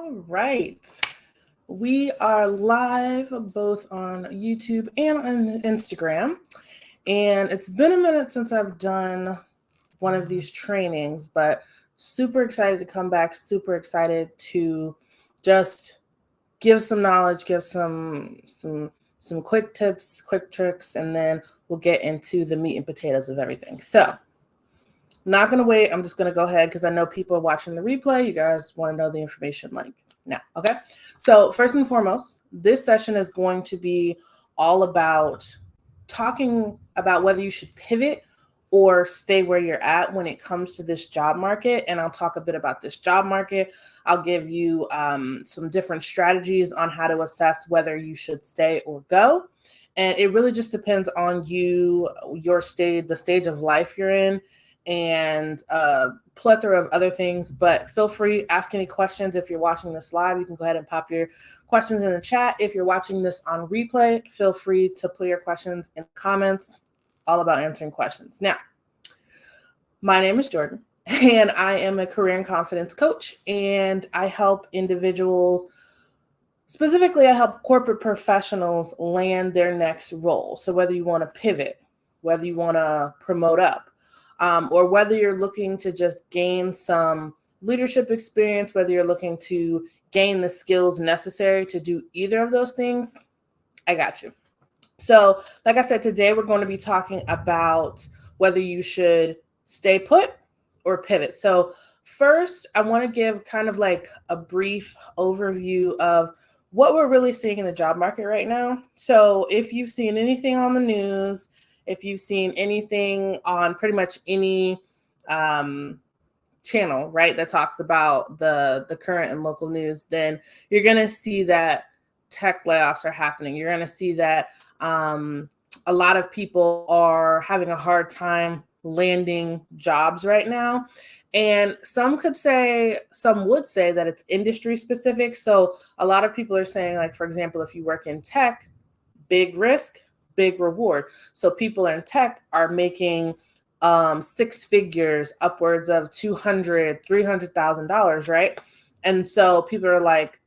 All right. We are live both on YouTube and on Instagram. And it's been a minute since I've done one of these trainings, but super excited to come back, super excited to just give some knowledge, give some quick tips, quick tricks, and then we'll get into the meat and potatoes of everything. So not going to wait. I'm just going to go ahead because I know people are watching the replay. You guys want to know the information like now. Okay. So first and foremost, this session is going to be all about talking about whether you should pivot or stay where you're at when it comes to this job market. And I'll talk a bit about this job market. I'll give you some different strategies on how to assess whether you should stay or go. And it really just depends on you, your stage, the stage of life you're in, and a plethora of other things. But feel free, ask any questions. If you're watching this live, you can go ahead and pop your questions in the chat. If you're watching this on replay, feel free to put your questions in the comments. All about answering questions. Now, my name is Jordan, and I am a career and confidence coach, and I help individuals, specifically I help corporate professionals land their next role. So whether you want to pivot, whether you want to promote up, or whether you're looking to just gain some leadership experience, whether you're looking to gain the skills necessary to do either of those things, I got you. So like I said, today we're going to be talking about whether you should stay put or pivot. So first, I want to give kind of like a brief overview of what we're really seeing in the job market right now. So if you've seen anything on the news, if you've seen anything on pretty much any channel, right, that talks about the current and local news, then you're going to see that tech layoffs are happening. You're going to see that a lot of people are having a hard time landing jobs right now. And some would say that it's industry specific. So a lot of people are saying, like, for example, if you work in tech, big risk, big reward. So people in tech are making six figures, upwards of $200,000, $300,000, right? And so people are like,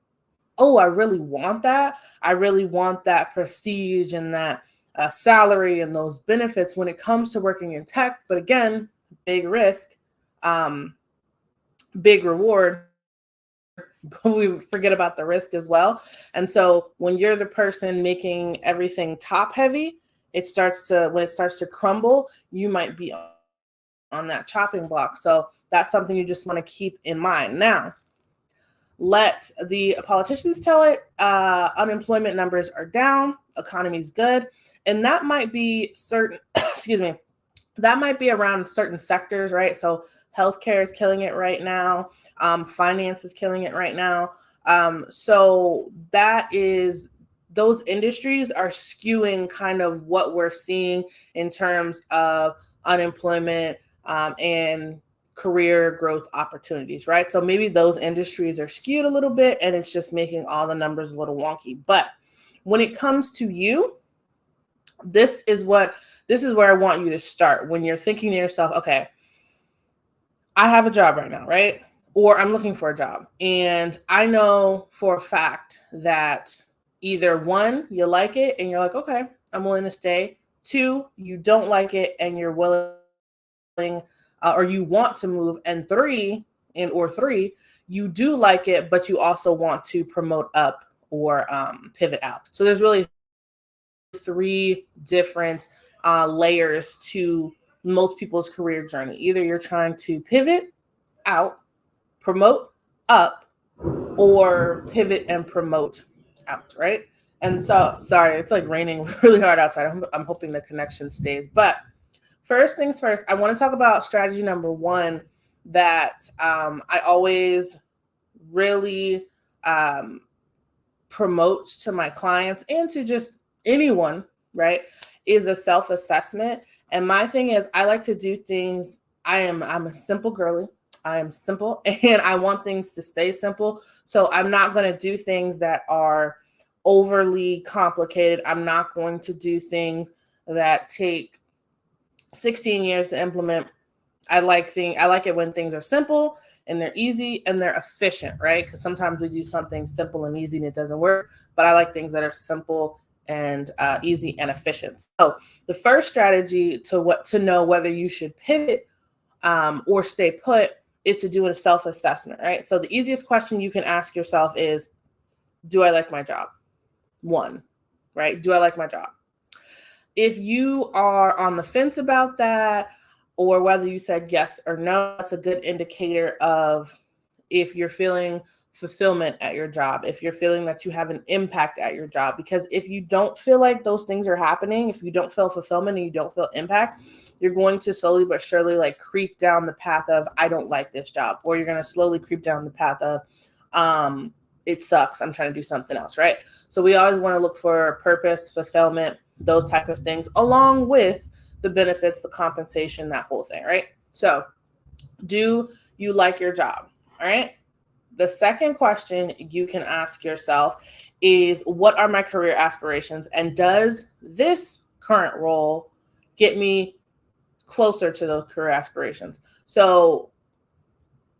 oh, I really want that. I really want that prestige and that salary and those benefits when it comes to working in tech. But again, big risk, big reward. But we forget about the risk as well. And so when you're the person making everything top heavy, when it starts to crumble, you might be on that chopping block. So that's something you just want to keep in mind. Now, let the politicians tell it. Unemployment numbers are down, economy's good. And that might be that might be around certain sectors, right? So healthcare is killing it right now. Finance is killing it right now. So those industries are skewing kind of what we're seeing in terms of unemployment and career growth opportunities, right? So maybe those industries are skewed a little bit and it's just making all the numbers a little wonky. But when it comes to you, this is where I want you to start when you're thinking to yourself, okay, I have a job right now, right? Or I'm looking for a job. And I know for a fact that either one, you like it and you're like, okay, I'm willing to stay. Two, you don't like it and you're willing or you want to move. And three, you do like it, but you also want to promote up or pivot out. So there's really three different layers to most people's career journey. Either you're trying to pivot out, promote up, or pivot and promote out, right? And so, sorry, it's like raining really hard outside. I'm hoping the connection stays. But first things first, I want to talk about strategy number one that I always really promote to my clients and to just anyone, right, is a self-assessment. And my thing is, I like to do things. I'm a simple girly. I am simple and I want things to stay simple. So I'm not going to do things that are overly complicated. I'm not going to do things that take 16 years to implement. I like it when things are simple and they're easy and they're efficient, right? Because sometimes we do something simple and easy and it doesn't work, but I like things that are simple and easy and efficient. So the first strategy to know whether you should pivot or stay put is to do a self-assessment, right? So the easiest question you can ask yourself is, do I like my job? One, right? Do I like my job? If you are on the fence about that, or whether you said yes or no, that's a good indicator of if you're feeling fulfillment at your job, if you're feeling that you have an impact at your job. Because if you don't feel like those things are happening, if you don't feel fulfillment and you don't feel impact, you're going to slowly but surely like creep down the path of, I don't like this job. Or you're going to slowly creep down the path of, it sucks, I'm trying to do something else, right? So we always want to look for purpose, fulfillment, those type of things, along with the benefits, the compensation, that whole thing, right? So do you like your job? All right. The second question you can ask yourself is, what are my career aspirations? And does this current role get me closer to those career aspirations? So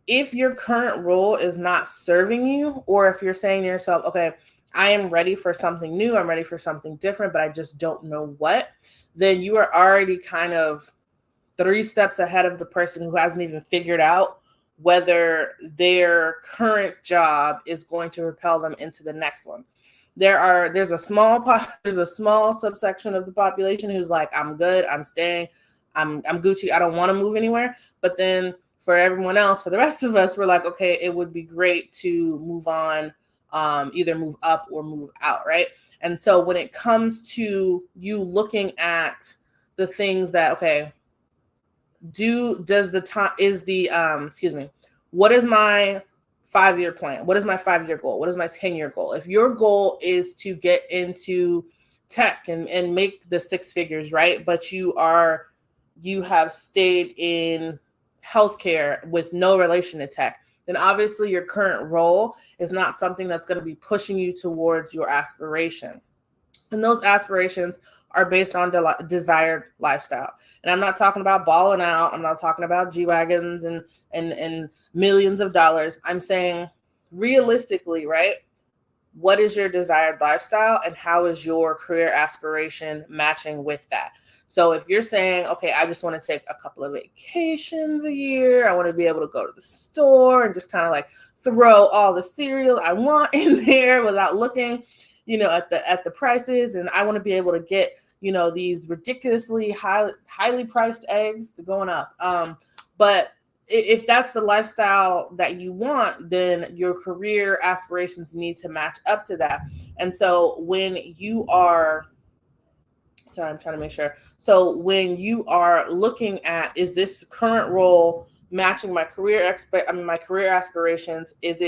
if your current role is not serving you, or if you're saying to yourself, okay, I am ready for something new, I'm ready for something different, but I just don't know what, then you are already kind of 3 steps ahead of the person who hasn't even figured out whether their current job is going to propel them into the next one. There's a small subsection of the population who's like, I'm good, I'm staying, I'm Gucci, I don't want to move anywhere. But then for everyone else, for the rest of us, we're like, okay, it would be great to move on, either move up or move out, right? And so when it comes to you looking at the things that, okay, what is my 5-year plan? What is my 5-year goal? What is my 10-year goal? If your goal is to get into tech and make the 6 figures, right? But you have stayed in healthcare with no relation to tech, then obviously your current role is not something that's going to be pushing you towards your aspiration. And those aspirations are based on desired lifestyle. And I'm not talking about balling out. I'm not talking about G-Wagons and millions of dollars. I'm saying realistically, right? What is your desired lifestyle and how is your career aspiration matching with that? So if you're saying, okay, I just want to take a couple of vacations a year, I want to be able to go to the store and just kind of like throw all the cereal I want in there without looking, at the prices, and I want to be able to get, these ridiculously highly priced eggs. They're going up. But if that's the lifestyle that you want, then your career aspirations need to match up to that. And so when you are, I'm trying to make sure. So when you are looking at, is this current role matching my career aspirations? Is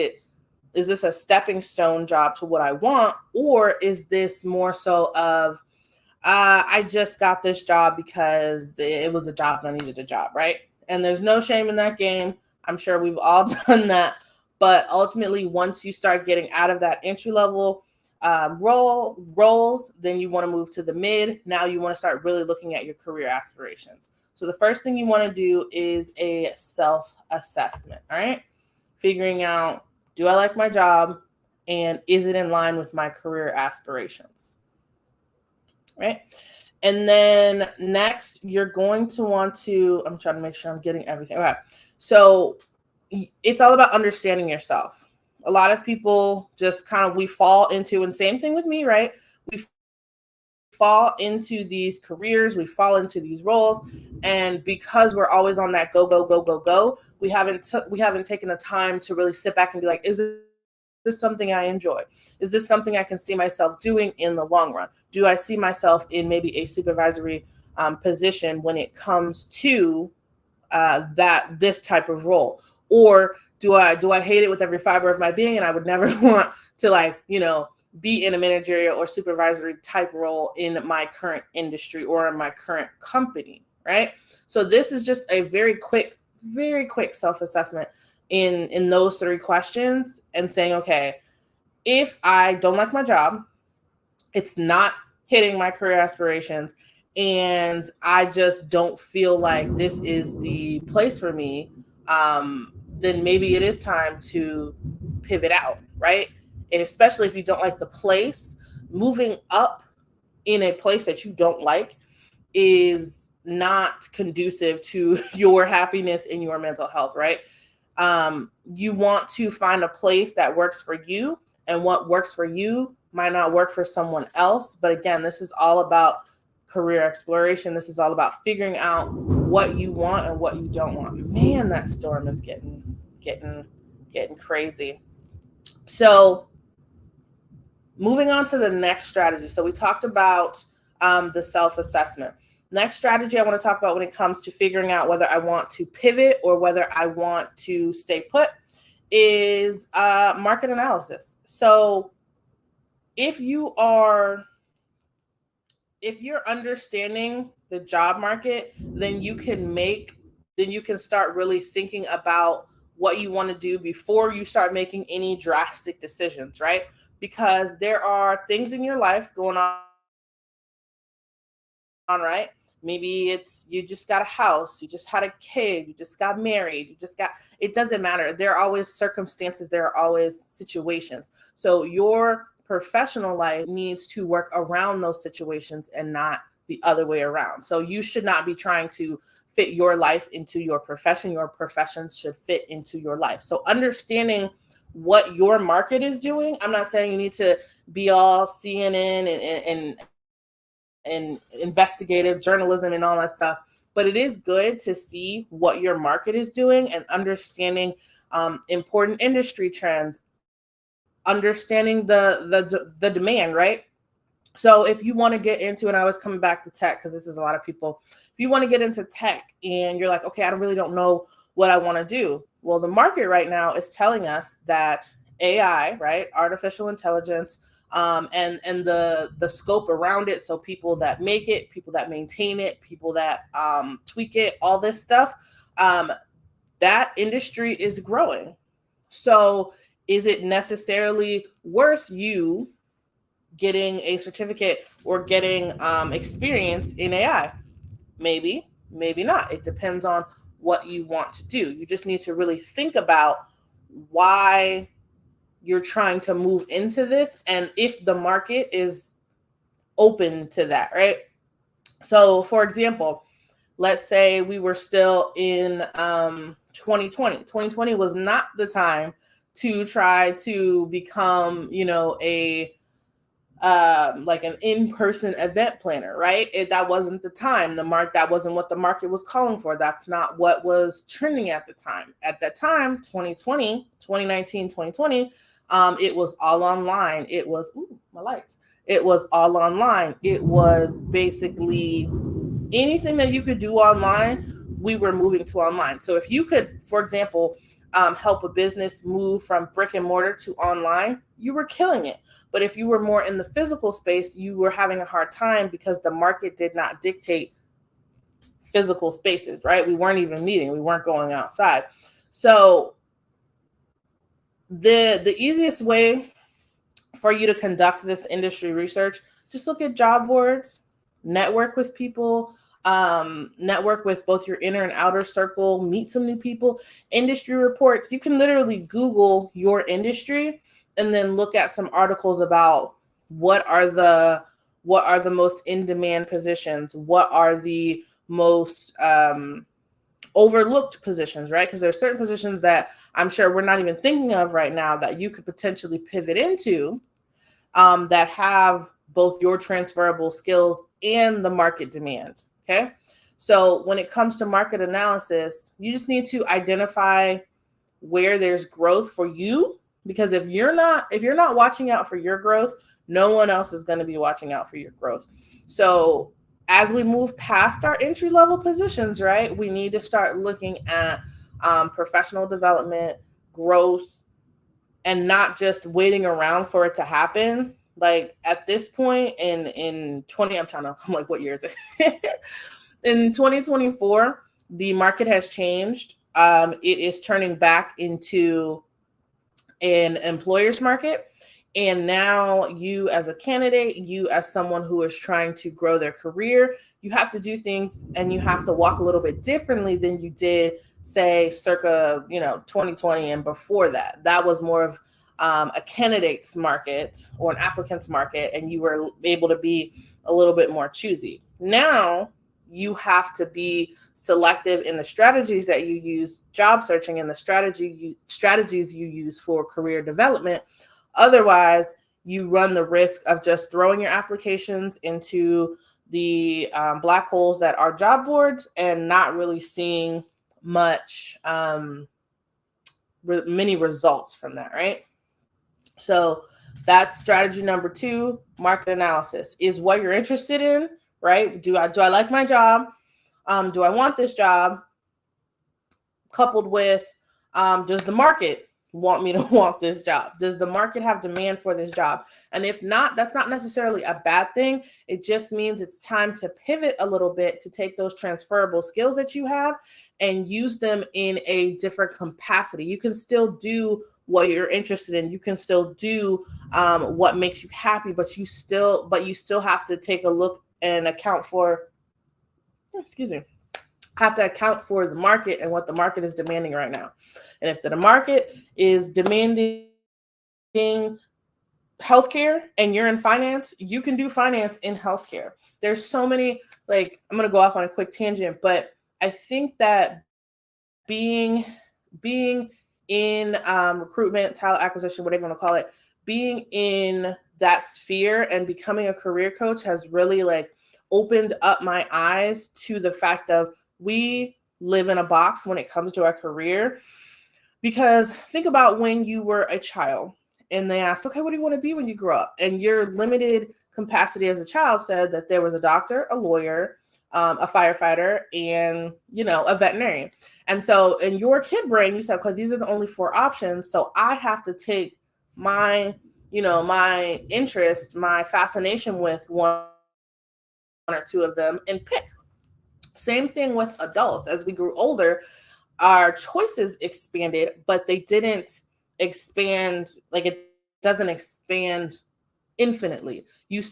this a stepping stone job to what I want? Or is this more so of, I just got this job because it was a job and I needed a job, right? And there's no shame in that game. I'm sure we've all done that. But ultimately, once you start getting out of that entry-level roles, then you want to move to the mid. Now you want to start really looking at your career aspirations. So the first thing you want to do is a self-assessment, all right? Figuring out, do I like my job? And is it in line with my career aspirations? Right? And then next, you're going to want to, I'm trying to make sure I'm getting everything. Okay. So it's all about understanding yourself. A lot of people just we fall into, and same thing with me, right? We fall into these careers, we fall into these roles, and because we're always on that go, we haven't taken the time to really sit back and be like, is this something I enjoy? Is this something I can see myself doing in the long run? Do I see myself in maybe a supervisory position when it comes to this type of role? Or do I hate it with every fiber of my being and I would never want to be in a managerial or supervisory type role in my current industry or in my current company, right? So this is just a very quick self-assessment in those 3 questions, and saying, okay, if I don't like my job, it's not hitting my career aspirations, and I just don't feel like this is the place for me, then maybe it is time to pivot out, right? And especially if you don't like the place, moving up in a place that you don't like is not conducive to your happiness and your mental health, right? You want to find a place that works for you, and what works for you might not work for someone else. But again, this is all about career exploration. This is all about figuring out what you want and what you don't want. Man, that storm is getting crazy. So moving on to the next strategy. So we talked about the self-assessment. Next strategy I want to talk about when it comes to figuring out whether I want to pivot or whether I want to stay put is market analysis. So if you're understanding the job market, then you can start really thinking about what you want to do before you start making any drastic decisions, right? Because there are things in your life going on, right? Maybe it's you just got a house, you just had a kid, you just got married, it doesn't matter. There are always circumstances, there are always situations. So your professional life needs to work around those situations and not the other way around. So you should not be trying to fit your life into your profession. Your profession should fit into your life. So understanding what your market is doing. I'm not saying you need to be all CNN and investigative journalism and all that stuff, but it is good to see what your market is doing and understanding important industry trends, understanding the demand, right? So if you want to get into, and I was coming back to tech because this is a lot of people, if you want to get into tech and you're like, okay, I really don't know what I want to do. Well, the market right now is telling us that AI, right, artificial intelligence, and the scope around it. So people that make it, people that maintain it, people that tweak it, all this stuff, that industry is growing. So is it necessarily worth you getting a certificate or getting experience in AI? Maybe, maybe not. It depends on what you want to do. You just need to really think about why you're trying to move into this and if the market is open to that, right? So for example, let's say we were still in 2020. 2020 was not the time to try to become, like an in-person event planner, right? That wasn't the time. That wasn't what the market was calling for. That's not what was trending at the time. At that time, 2020, 2019, 2020, it was all online. It was, my lights. It was all online. It was basically anything that you could do online, we were moving to online. So if you could, for example, help a business move from brick and mortar to online, you were killing it. But if you were more in the physical space, you were having a hard time because the market did not dictate physical spaces, right? We weren't even meeting. We weren't going outside. So the easiest way for you to conduct this industry research, just look at job boards, network with people, network with both your inner and outer circle, meet some new people, industry reports. You can literally Google your industry and then look at some articles about what are the most in-demand positions, what are the most overlooked positions, right? Because there are certain positions that I'm sure we're not even thinking of right now that you could potentially pivot into that have both your transferable skills and the market demand, okay? So when it comes to market analysis, you just need to identify where there's growth for you, because if you're not watching out for your growth, no one else is going to be watching out for your growth. So as we move past our entry-level positions, right, we need to start looking at professional development, growth, and not just waiting around for it to happen. Like at this point in 20, I'm like, what year is it? In 2024, the market has changed. It is turning back into an employer's market. And now you as a candidate, you as someone who is trying to grow their career, you have to do things and you have to walk a little bit differently than you did say circa, 2020 and before that. That was more of a candidate's market or an applicant's market, and you were able to be a little bit more choosy. Now you have to be selective in the strategies that you use, job searching, and the strategies you use for career development. Otherwise, you run the risk of just throwing your applications into the black holes that are job boards and not really seeing much, many results from that, right? So that's strategy number 2, market analysis. Is what you're interested in, right? Do I like my job? Do I want this job? Coupled with, does the market want me to want this job? Does the market have demand for this job? And if not, that's not necessarily a bad thing. It just means it's time to pivot a little bit to take those transferable skills that you have and use them in a different capacity. You can still do what you're interested in. You can still do what makes you happy, but you still have to take a look and account for, have to account for the market and what the market is demanding right now. And if the market is demanding healthcare and you're in finance, you can do finance in healthcare. There's so many, I'm going to go off on a quick tangent, but I think that being in recruitment, talent acquisition, whatever you want to call it, being in that sphere and becoming a career coach has really opened up my eyes to the fact of we live in a box when it comes to our career. Because think about when you were a child and they asked, okay, what do you want to be when you grow up? And your limited capacity as a child said that there was a doctor, a lawyer, a firefighter, and, a veterinarian. And so in your kid brain, you said, okay, these are the only 4 options. So I have to take my, my interest, my fascination with one or 2 of them and pick. Same thing with adults. As we grew older, our choices expanded, but they didn't expand. It doesn't expand infinitely. You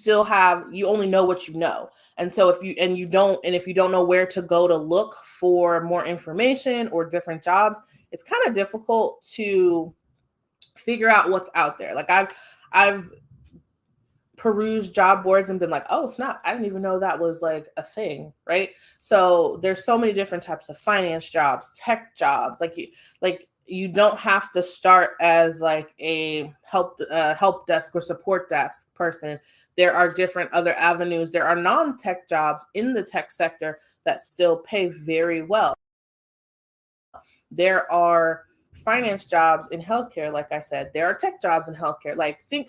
only know what you know. And so if you don't know where to go to look for more information or different jobs, it's kind of difficult to figure out what's out there. I've perused job boards and been like, oh snap, I didn't even know that was a thing, right? So there's so many different types of finance jobs, tech jobs. You don't have to start as a help desk or support desk person. There are different other avenues. There are non-tech jobs in the tech sector that still pay very well. There are finance jobs in healthcare. Like I said, there are tech jobs in healthcare.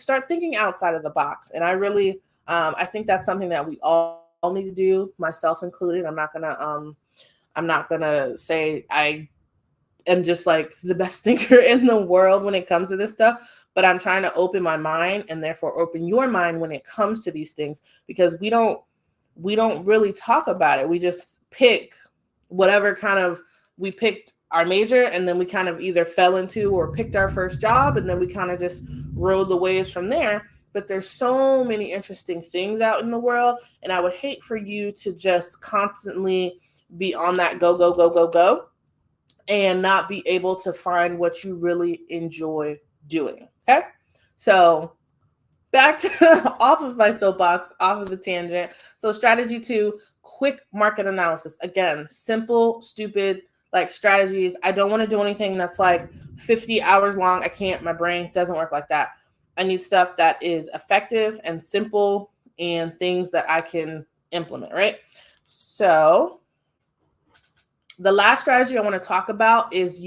Start thinking outside of the box. And I really, I think that's something that we all need to do, myself included. I'm not gonna say I am just the best thinker in the world when it comes to this stuff, but I'm trying to open my mind and therefore open your mind when it comes to these things, because we don't really talk about it. We just pick whatever we picked our major, and then we kind of either fell into or picked our first job, and then we kind of just rode the waves from there. But there's so many interesting things out in the world, and I would hate for you to just constantly be on that go and not be able to find what you really enjoy doing. Okay, so back to off of my soapbox, off of the tangent. So strategy 2, quick market analysis. Again, simple, stupid strategies. I don't want to do anything that's 50 hours long. I can't, my brain doesn't work like that. I need stuff that is effective and simple and things that I can implement, right? So the last strategy I want to talk about is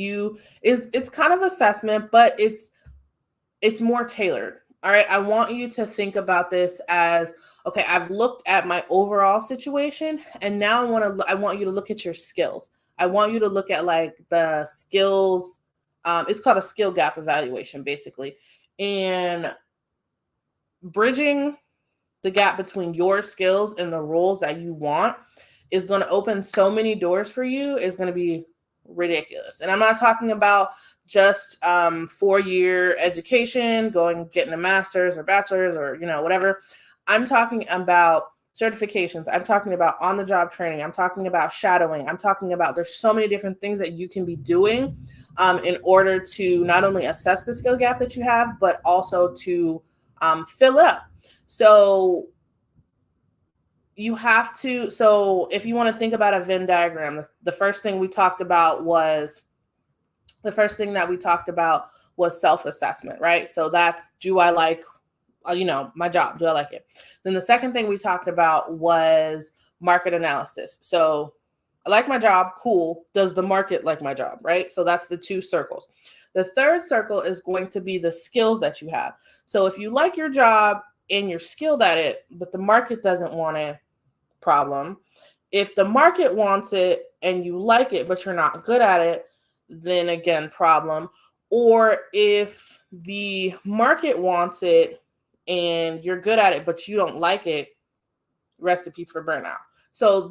it's kind of assessment, but it's more tailored. All right. I want you to think about this as, okay, I've looked at my overall situation, and now I want you to look at your skills. I want you to look at the skills. It's called a skill gap evaluation, basically. And bridging the gap between your skills and the roles that you want is going to open so many doors for you. Is going to be ridiculous. And I'm not talking about just 4-year education, getting a master's or bachelor's or, whatever. I'm talking about certifications. I'm talking about on-the-job training. I'm talking about shadowing. I'm talking about there's so many different things that you can be doing in order to not only assess the skill gap that you have, but also to fill it up. So you have to, so if you want to think about a Venn diagram, the first thing we talked about was self-assessment, right? So that's, do I like, my job? Do I like it? Then the second thing we talked about was market analysis. So I like my job, cool. Does the market like my job, right? So that's the two circles. The third circle is going to be the skills that you have. So if you like your job and you're skilled at it, but the market doesn't want it, problem. If the market wants it and you like it, but you're not good at it, then again, problem. Or if the market wants it and you're good at it, but you don't like it, recipe for burnout. So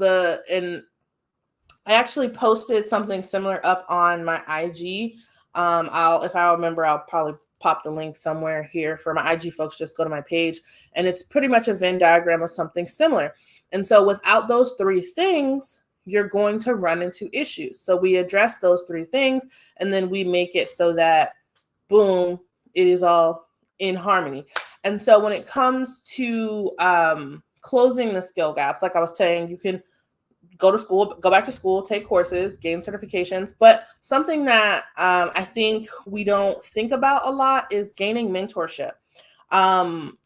I actually posted something similar up on my IG. If I remember, I'll probably pop the link somewhere here for my IG folks. Just go to my page, and it's pretty much a Venn diagram of something similar. And so without those three things, you're going to run into issues. So we address those three things, and then we make it so that, boom, it is all in harmony. And so when it comes to closing the skill gaps, like I was saying, you can go back to school, take courses, gain certifications. But something that I think we don't think about a lot is gaining mentorship.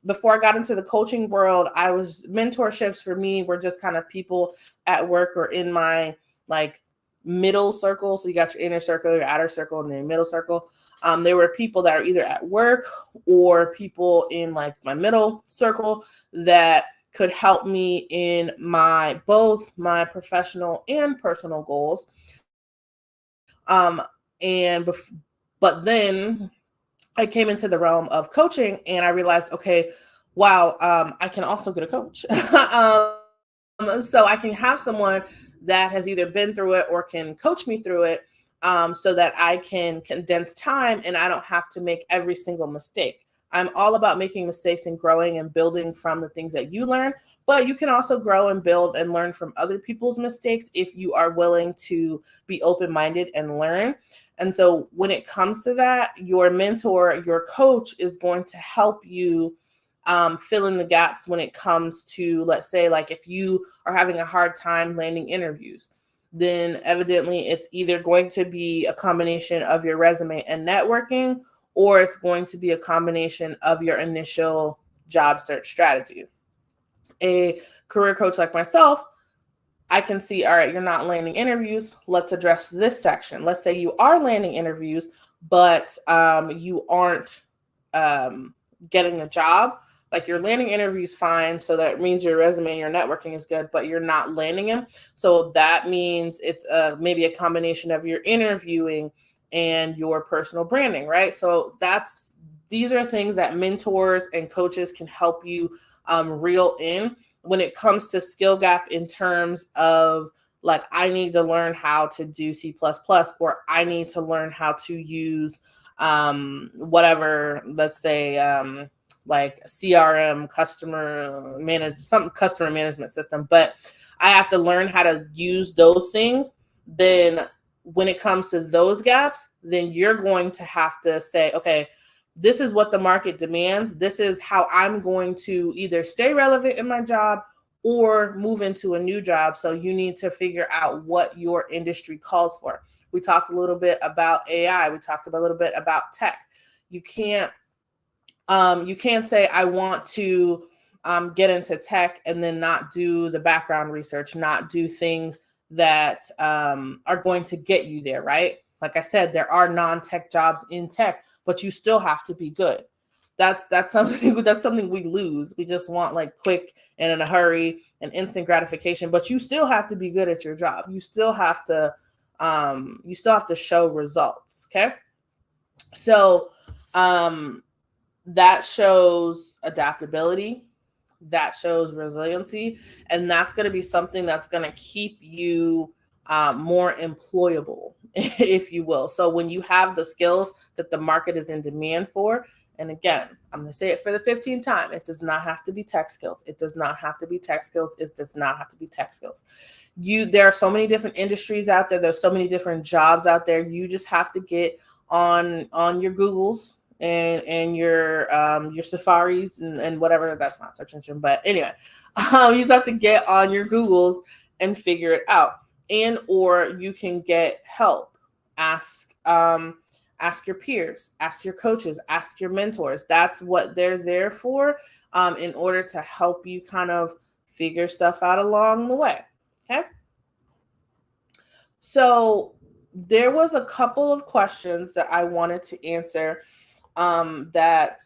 Before I got into the coaching world, mentorships for me were just kind of people at work or in my like middle circle. So you got your inner circle, your outer circle, and your middle circle. There were people that are either at work or people in like my middle circle that could help me in both my professional and personal goals. But then I came into the realm of coaching and I realized, okay, wow, I can also get a coach. So I can have someone that has either been through it or can coach me through it, so that I can condense time and I don't have to make every single mistake. I'm all about making mistakes and growing and building from the things that you learn, but you can also grow and build and learn from other people's mistakes if you are willing to be open-minded and learn. And so when it comes to that, your mentor, your coach is going to help you fill in the gaps when it comes to, let's say, like if you are having a hard time landing interviews, then evidently it's either going to be a combination of your resume and networking, or it's going to be a combination of your initial job search strategy. A career coach like myself, I can see, all right, you're not landing interviews. Let's address this section. Let's say you are landing interviews, but you aren't getting the job. Like you're landing interviews fine. So that means your resume and your networking is good, but you're not landing them. So that means it's maybe a combination of your interviewing and your personal branding, right? So these are things that mentors and coaches can help you reel in when it comes to skill gap in terms of like, I need to learn how to do C++, or I need to learn how to use whatever, let's say like CRM, customer management system, but I have to learn how to use those things. Then when it comes to those gaps, then you're going to have to say, okay, this is what the market demands. This is how I'm going to either stay relevant in my job or move into a new job. So you need to figure out what your industry calls for. We talked a little bit about AI. We talked a little bit about tech. You can't say, I want to get into tech and then not do the background research, not do things that are going to get you there, right? Like I said, there are non-tech jobs in tech, but you still have to be good. That's something we lose. We just want like quick and in a hurry and instant gratification, but you still have to be good at your job. You still have to show results. Okay. So that shows adaptability, that shows resiliency, and that's going to be something that's going to keep you more employable. if you will. So when you have the skills that the market is in demand for, and again, I'm going to say it for the 15th time, it does not have to be tech skills. It does not have to be tech skills. It does not have to be tech skills. There are so many different industries out there. There's so many different jobs out there. You just have to get on your Googles and your Safaris and whatever. That's not search engine, but anyway, you just have to get on your Googles and figure it out. And or you can get help. Ask your peers, ask your coaches, ask your mentors. That's what they're there for, in order to help you kind of figure stuff out along the way. Okay. So there was a couple of questions that I wanted to answer, that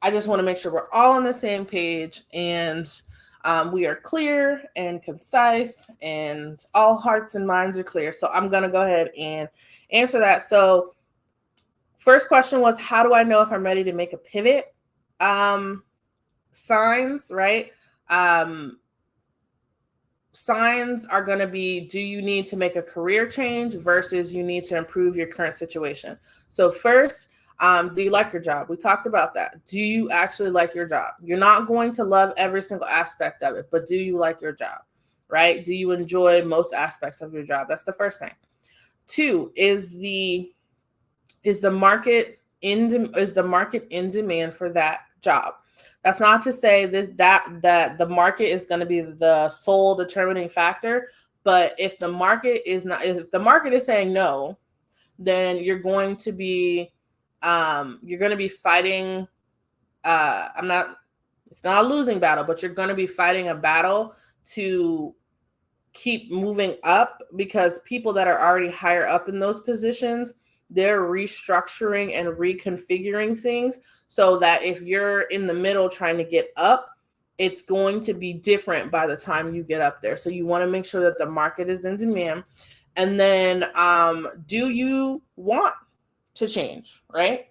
I just want to make sure we're all on the same page and we are clear and concise and all hearts and minds are clear. So I'm going to go ahead and answer that. So first question was, how do I know if I'm ready to make a pivot? Signs, right? Signs are going to be, do you need to make a career change versus you need to improve your current situation? So first, do you like your job? We talked about that. Do you actually like your job? You're not going to love every single aspect of it, but do you like your job, right? Do you enjoy most aspects of your job? That's the first thing. Two, is the market in demand for that job? That's not to say that the market is going to be the sole determining factor, but if the market is saying no, then you're going to be fighting. It's not a losing battle, but you're going to be fighting a battle to keep moving up, because people that are already higher up in those positions, they're restructuring and reconfiguring things so that if you're in the middle trying to get up, it's going to be different by the time you get up there. So you want to make sure that the market is in demand. And then, do you want to change, right?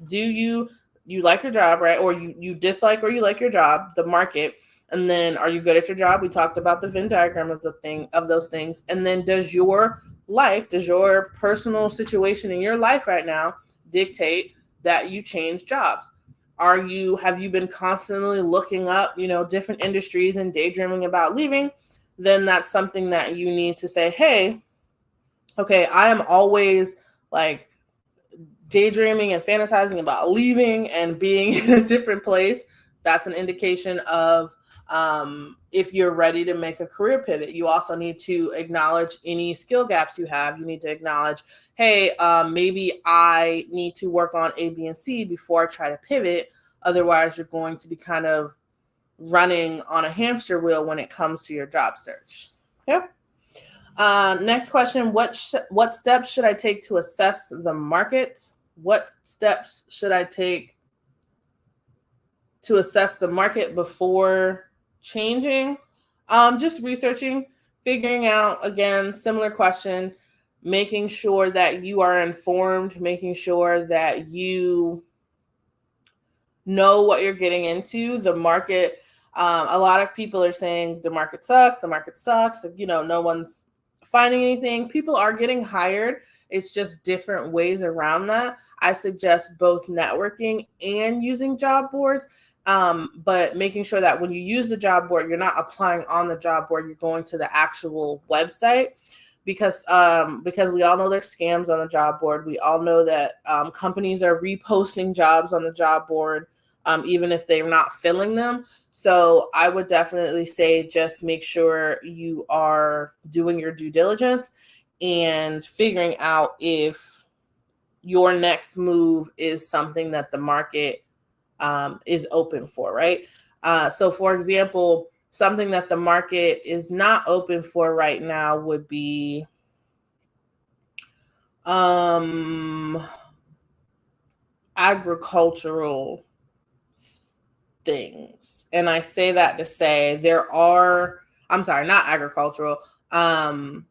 Do you like your job, right? Or you dislike or you like your job, the market. And then, are you good at your job? We talked about the Venn diagram of those things. And then, does your personal situation in your life right now dictate that you change jobs? Have you been constantly looking up, different industries and daydreaming about leaving? Then that's something that you need to say, hey, okay, I am always like daydreaming and fantasizing about leaving and being in a different place. That's an indication of, if you're ready to make a career pivot. You also need to acknowledge any skill gaps you have. You need to acknowledge, hey, maybe I need to work on A, B, and C before I try to pivot. Otherwise, you're going to be kind of running on a hamster wheel when it comes to your job search. Okay. Next question, what steps should I take to assess the market? What steps should I take to assess the market before changing? Just researching, figuring out, again, similar question, making sure that you are informed, making sure that you know what you're getting into. The market, a lot of people are saying the market sucks, no one's finding anything. People are getting hired. It's just different ways around that. I suggest both networking and using job boards. But making sure that when you use the job board, you're not applying on the job board, you're going to the actual website, because we all know there's scams on the job board. We all know that companies are reposting jobs on the job board, even if they're not filling them. So I would definitely say just make sure you are doing your due diligence and figuring out if your next move is something that the market is open for, right? So for example, something that the market is not open for right now would be agricultural things. And I say that to say not agricultural, let's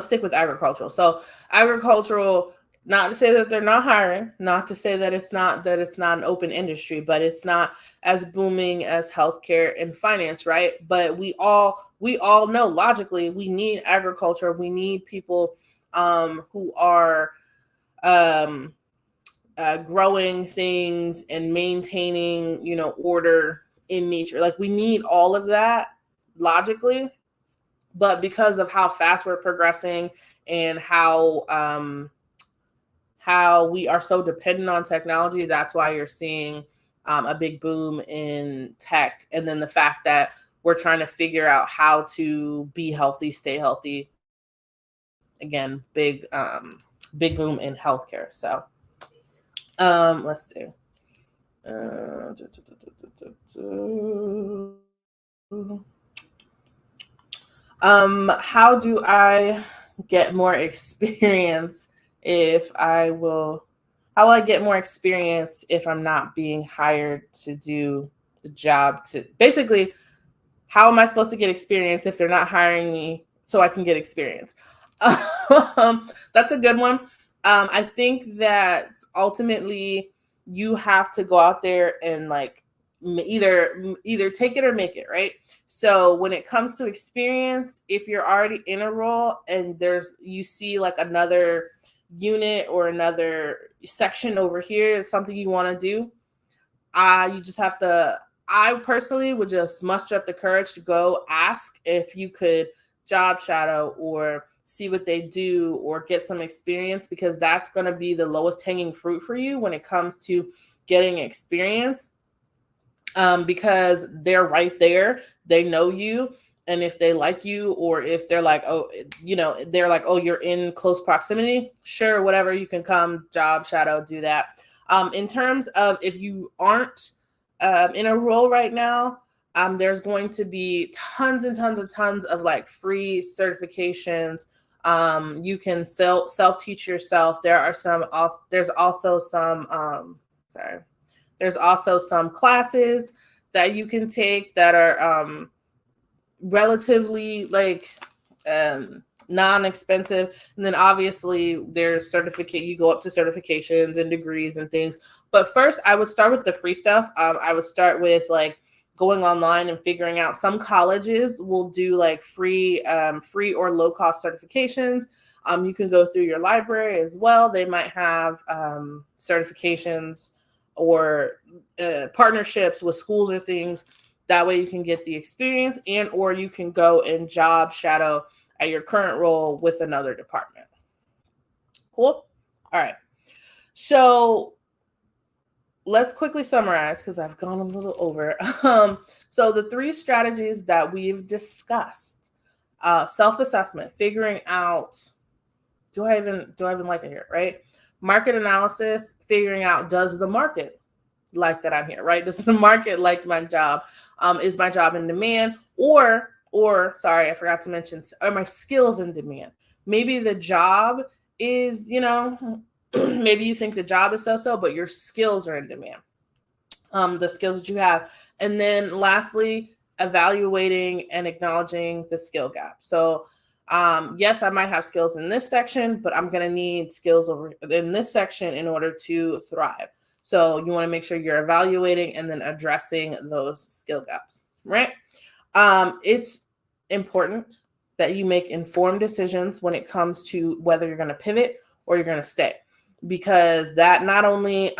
stick with agricultural. So agricultural Not to say that they're not hiring, not to say that it's not an open industry, but it's not as booming as healthcare and finance, right? But we all know logically we need agriculture. We need people who are um, growing things and maintaining, order in nature. Like we need all of that logically, but because of how fast we're progressing and how we are so dependent on technology, that's why you're seeing a big boom in tech. And then the fact that we're trying to figure out how to be healthy, stay healthy. Again, big boom in healthcare. So let's see. How do I get more experience how will I get more experience if I'm not being hired to do the job? To basically, how am I supposed to get experience if they're not hiring me so I can get experience? That's a good one. I think that ultimately you have to go out there and like either take it or make it, right? So when it comes to experience, if you're already in a role and you see like another unit or another section over here is something you want to do, you just have to. I personally would just muster up the courage to go ask if you could job shadow or see what they do or get some experience, because that's going to be the lowest hanging fruit for you when it comes to getting experience, because they're right there. They know you. And if they like you, or if they're like, oh, they're like, oh, you're in close proximity, sure, whatever, you can come job shadow, do that. In terms of if you aren't in a role right now, there's going to be tons and tons of like free certifications. You can self-teach yourself. There's also some classes that you can take that are relatively like non-expensive. And then obviously there's you go up to certifications and degrees and things. But first I would start with the free stuff. I would start with like going online and figuring out. Some colleges will do like free or low cost certifications. You can go through your library as well. They might have certifications or partnerships with schools or things. That way you can get the experience, and or you can go and job shadow at your current role with another department. Cool. All right. So let's quickly summarize because I've gone a little over. So the 3 strategies that we've discussed: self-assessment, figuring out, do I even like it here, right? Market analysis, figuring out, does the market like that I'm here, right? Does the market like my job? Is my job in demand? Or sorry, I forgot to mention, are my skills in demand? Maybe the job is, maybe you think the job is so-so, but your skills are in demand. The skills that you have. And then lastly, evaluating and acknowledging the skill gap. So yes, I might have skills in this section, but I'm going to need skills over in this section in order to thrive. So you want to make sure you're evaluating and then addressing those skill gaps, right? It's important that you make informed decisions when it comes to whether you're going to pivot or you're going to stay, because that not only,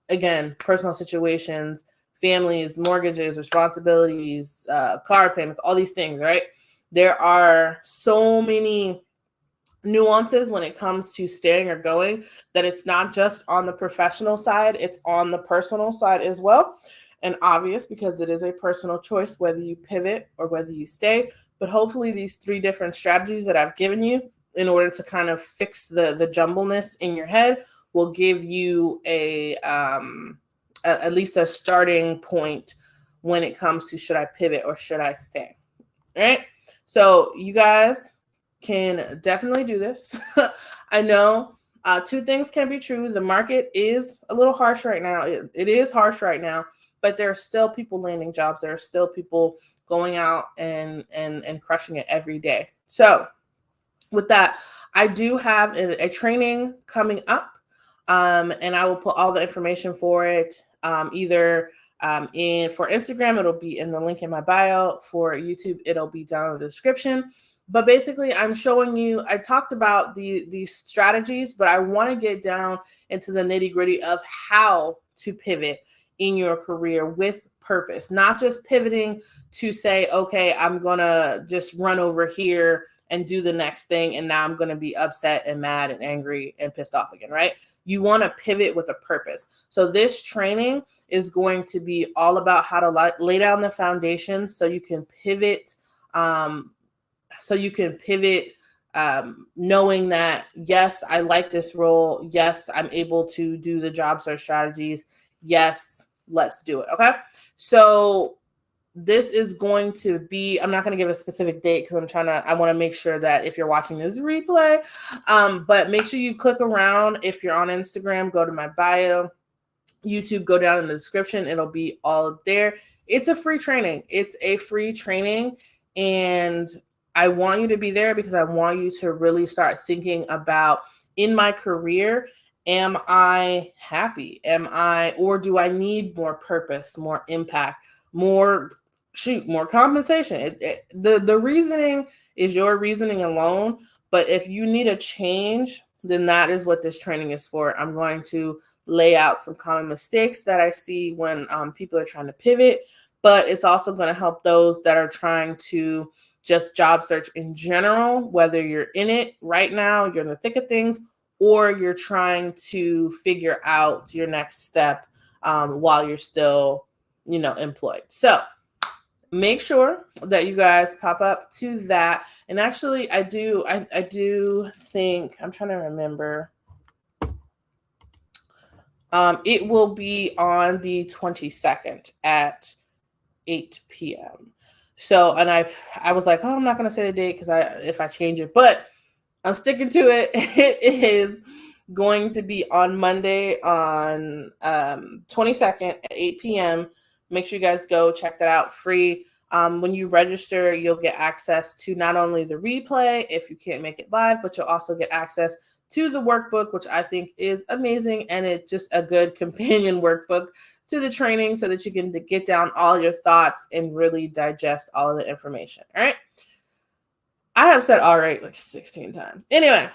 again, personal situations, families, mortgages, responsibilities, car payments, all these things, right? There are so many nuances when it comes to staying or going, that it's not just on the professional side, it's on the personal side as well. And obvious, because it is a personal choice whether you pivot or whether you stay. But hopefully these 3 different strategies that I've given you in order to kind of fix the jumbleness in your head will give you at least a starting point when it comes to, should I pivot or should I stay? All right. So you guys can definitely do this. I know 2 things can be true. The market is a little harsh right now. It is harsh right now, but there are still people landing jobs. There are still people going out and crushing it every day. So with that, I do have a training coming up, and I will put all the information for it either for Instagram, it'll be in the link in my bio. For YouTube, it'll be down in the description. But basically, I'm showing you, I talked about these strategies, but I want to get down into the nitty gritty of how to pivot in your career with purpose, not just pivoting to say, okay, I'm going to just run over here and do the next thing, and now I'm going to be upset and mad and angry and pissed off again, right? You want to pivot with a purpose. So this training is going to be all about how to lay down the foundation so you can pivot, knowing that, yes, I like this role. Yes, I'm able to do the job search strategies. Yes, let's do it. Okay. So this is going to be, I'm not going to give a specific date because I want to make sure that if you're watching this replay, but make sure you click around. If you're on Instagram, go to my bio. YouTube, go down in the description. It'll be all there. It's a free training. And I want you to be there because I want you to really start thinking about, in my career, am I happy? Or do I need more purpose, more impact, more compensation? The reasoning is your reasoning alone. But if you need a change, then that is what this training is for. I'm going to lay out some common mistakes that I see when people are trying to pivot, but it's also going to help those that are trying to just job search in general, whether you're in it right now, you're in the thick of things, or you're trying to figure out your next step while you're still, employed. So make sure that you guys pop up to that. And actually, I do think, I'm trying to remember. It will be on the 22nd at 8 p.m. So, and I was like, oh, I'm not going to say the date because if I change it, but I'm sticking to it. It is going to be on Monday on 22nd at 8 p.m. Make sure you guys go check that out, free. When you register, you'll get access to not only the replay if you can't make it live, but you'll also get access to the workbook, which I think is amazing. And it's just a good companion workbook to the training so that you can get down all your thoughts and really digest all of the information. All right. I have said all right like 16 times. Anyway,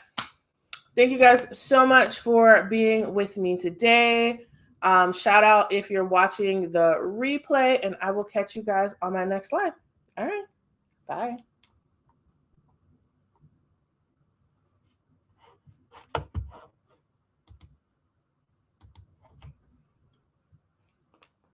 thank you guys so much for being with me today. Shout out if you're watching the replay, and I will catch you guys on my next live. All right. Bye.